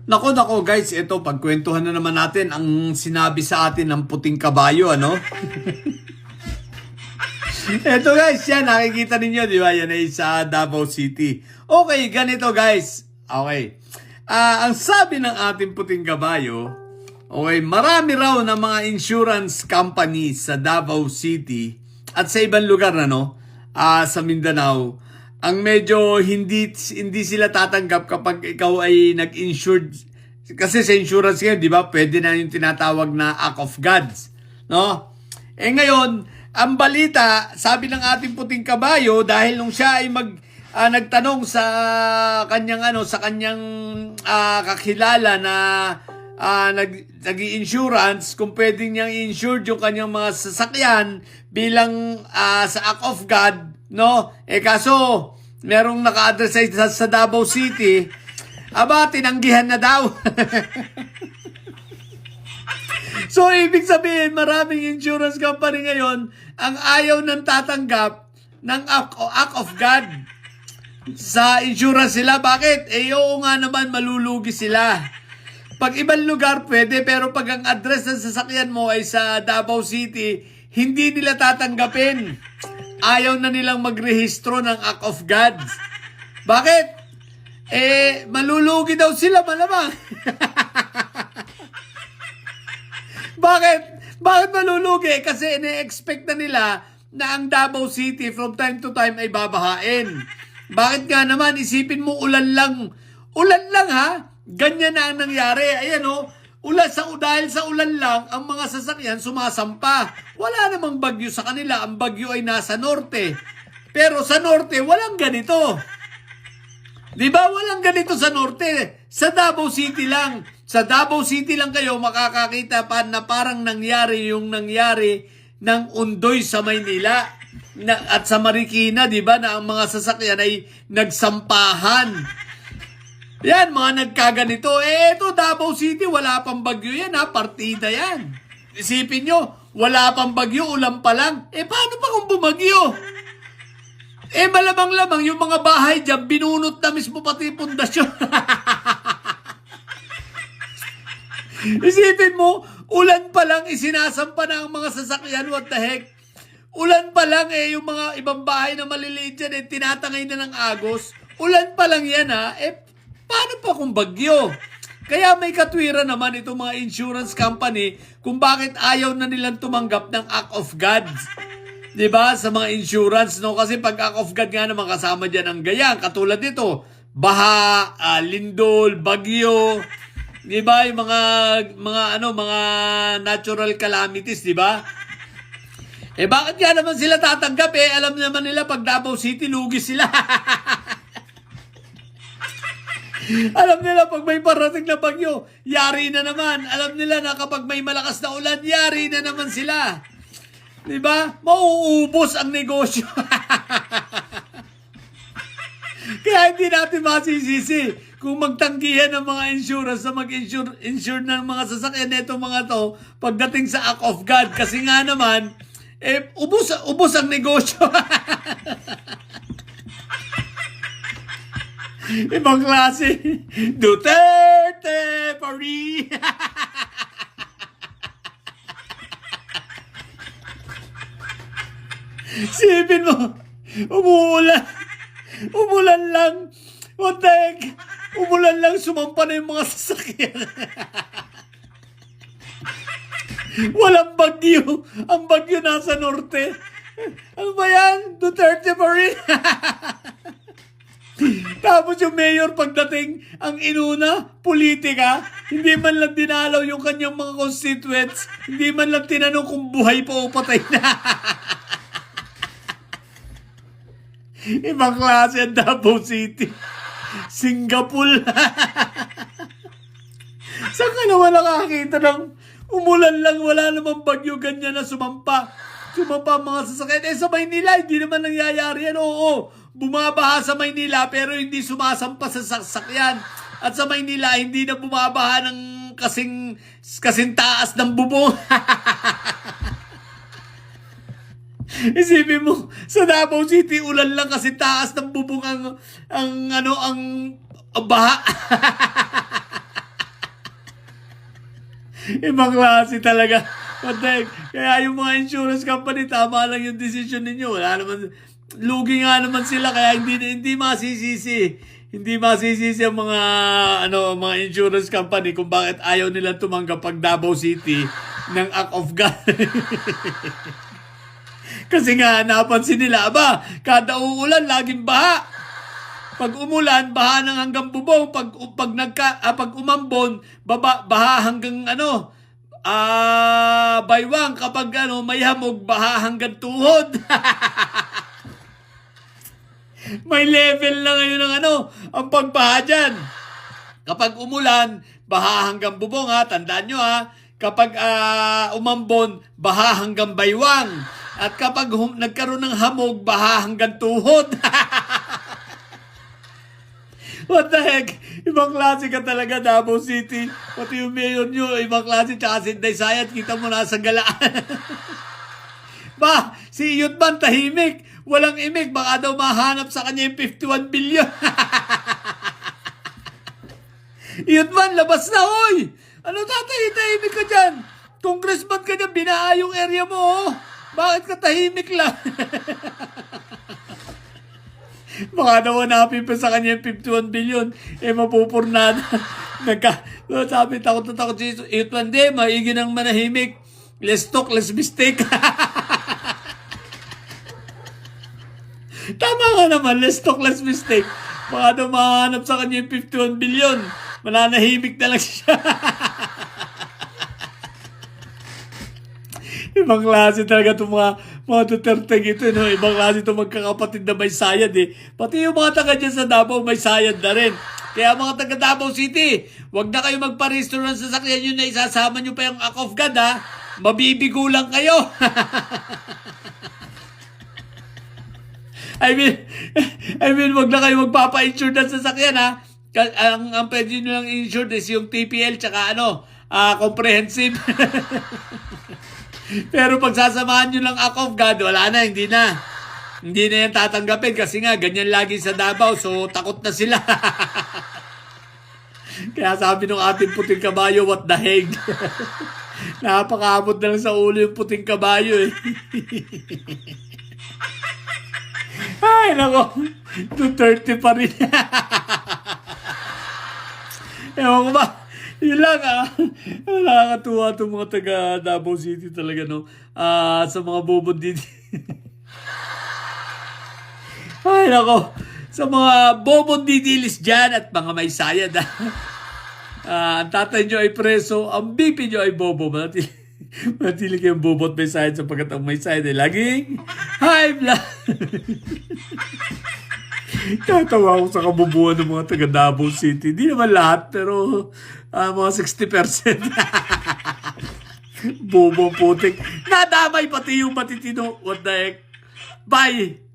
Nako guys, ito pagkwentuhan na naman natin ang sinabi sa atin ng puting kabayo, ano? Ito guys, yan nakikita ninyo, di ba? Yan ay sa Davao City. Okay, ganito guys. Okay. Ang sabi ng ating puting kabayo, okay, marami raw na mga insurance company sa Davao City at sa ibang lugar na sa Mindanao, ang medyo hindi sila tatanggap kapag ikaw ay nag-insured. Kasi sa insurance ngayon, di ba, pwede na yung tinatawag na act of gods, no? Ngayon, ang balita, sabi ng ating puting kabayo, dahil nung siya ay nagtanong sa kanyang kakilala na nag-i-insurance kung pwedeng niyang i-insured yung kanyang mga sasakyan bilang sa act of God, no? Kaso merong naka-address sa Davao City, tinanggihan na daw. So, ibig sabihin, maraming insurance company ngayon ang ayaw nang tatanggap ng act of God sa insurance sila. Bakit? Oo nga naman, malulugi sila. Pag ibang lugar, pwede. Pero pag ang address ng sasakyan mo ay sa Davao City, hindi nila tatanggapin. Ayaw na nilang magrehistro ng act of God. Bakit? Malulugi daw sila malamang. Bakit? Bakit malulugi? Kasi ine-expect na nila na ang Davao City from time to time ay babahain. Bakit nga naman? Isipin mo, ulan lang. Ulan lang ha? Ganyan na ang nangyari. Ayan dahil sa ulan lang, ang mga sasakyan sumasampa. Wala namang bagyo sa kanila. Ang bagyo ay nasa norte. Pero sa norte, walang ganito. Di ba? Walang ganito sa norte. Sa Davao City lang. Sa Davao City lang kayo makakakita pa na parang nangyari yung nangyari ng Undoy sa Maynila at sa Marikina, di ba? Na ang mga sasakyan ay nagsampahan. Yan, mga nagkaganito. Ito, Davao City, wala pang bagyo yan ha. Partida yan. Isipin nyo, wala pang bagyo, ulan pa lang. Paano pa kung bumagyo? Malamang-lamang yung mga bahay dyan, binunot na mismo pati pundasyon. Isipin mo, ulan pa lang, isinasampa na ang mga sasakyan, what the heck? Ulan pa lang yung mga ibang bahay na maliliit dyan, tinatangay na ng agos. Ulan pa lang yan ha, paano pa kung bagyo? Kaya may katwiran naman itong mga insurance company kung bakit ayaw na nilang tumanggap ng act of God. Diba? Sa mga insurance, no? Kasi pag act of God nga naman kasama dyan ang gayang. Katulad nito, baha, lindol, bagyo, diba? Yung mga natural calamities, diba? Bakit nga naman sila tatanggap? Alam naman nila pag Davao City, lugi sila. Alam nila pag may parating na bagyo, yari na naman. Alam nila na kapag may malakas na ulan, yari na naman sila. Diba? Mauubos ang negosyo. Kaya hindi natin masisisi kung magtanggihan ng mga insurance na mag-insure ng mga sasakyan na itong mga to pagdating sa act of God. Kasi nga naman, ubos ang negosyo. Ibang klase. Duterte, Paris. Sipin mo, umulan lang. What the heck? Umulan lang, sumampa na yung mga sasakyan. Walang bagyo. Ang bagyo nasa norte. Ano ba yan? Duterte pa rin. Tapos yung mayor pagdating, ang inuna, politika, hindi man lang dinalaw yung kanyang mga constituents, hindi man lang tinanong kung buhay pa o patay na. Ibang klase ang Davao City. Singapore. Saan ka naman nakakita ng umulan lang, wala namang bagyo, ganyan na sumampa ang mga sasakyan. Sa Maynila, hindi naman nangyayari yan. Oo, bumabaha sa Maynila pero hindi sumasampa sa sasakyan. At sa Maynila, hindi na bumabaha ng kasing taas ng bubong. Isipin mo, sa Davao City, ulan lang kasi taas ng bubong ang baha. Ibang klase talaga. What the heck? Kaya yung mga insurance company, tama lang yung decision ninyo. Wala naman, lugi nga naman sila, kaya hindi masisisi. Hindi masisisi ang mga insurance company kung bakit ayaw nila tumanggap pag Davao City ng act of God. Kasi nga, napansin nila, kada uulan, laging baha. Pag umulan, baha ng hanggang bubong. Pag umambon, baha hanggang baywang. Kapag may hamog, baha hanggang tuhod. May level na ngayon ng ang pagbaha dyan. Kapag umulan, baha hanggang bubong tandaan nyo Kapag umambon, baha hanggang baywang. At kapag nagkaroon ng hamog, baha hanggang tuhod. What the heck? Ibang klase ka talaga, Davao City. Pati yung mayor nyo, ibang klase, tsaka si Inday Sayat, kita mo nasa galaan. Si Yutman tahimik. Walang imik. Baka daw mahanap sa kanya yung 51 billion. Yutman, labas na, hoy! Ano tahimik ka dyan? Congressman ka dyan, binaa yung area mo, Bakit ka tahimik lang? Baka daw hanapin pa sa kanya yung 51 billion. Mapupurnada. Sabi, takot na takot si Yutman. Di, maigi ng manahimik. Less talk, less mistake. Tama nga naman, less talk, less mistake. Baka daw mahanap sa kanya yung 51 billion. Mananahimik na lang siya. Ibang klase talaga itong mga Duterte ito. Ibang klase itong magkakapatid na may sayad Pati yung mga taga dyan sa Davao may sayad na rin. Kaya mga taga Davao City, wag na kayo magpa-restore ng sasakyan nyo na isasama nyo pa yung act of God Mabibigo lang kayo. I mean, wag na kayo magpapa-insure ng sasakyan Ang pwede nyo lang insure is yung TPL tsaka comprehensive. Pero pag sasamahan nyo lang act of God, wala na, hindi na. Hindi na yan tatanggapin kasi nga, ganyan lagi sa Davao, so takot na sila. Kaya sabi nung ating puting kabayo, what the heck? Napakaabot na lang sa ulo yung puting kabayo Ay, nako. 230 pa rin. Ewan ko ba? Yun lang nakakatuwa itong mga taga Davao City talaga sa mga bobod dito. Ay, nako. Sa mga bobod didilis dyan at mga may sayad ang tatay nyo ay preso, ang BP nyo ay bobo. Matili kayong bobo at may sayad sapagkat ang may sayad ay laging high blood. Tatawa ako sa kabubuan ng mga taga Davao City. Di naman lahat, pero mga 60%. Bobo putik. Nadamay pati yung matitino. What the heck? Bye!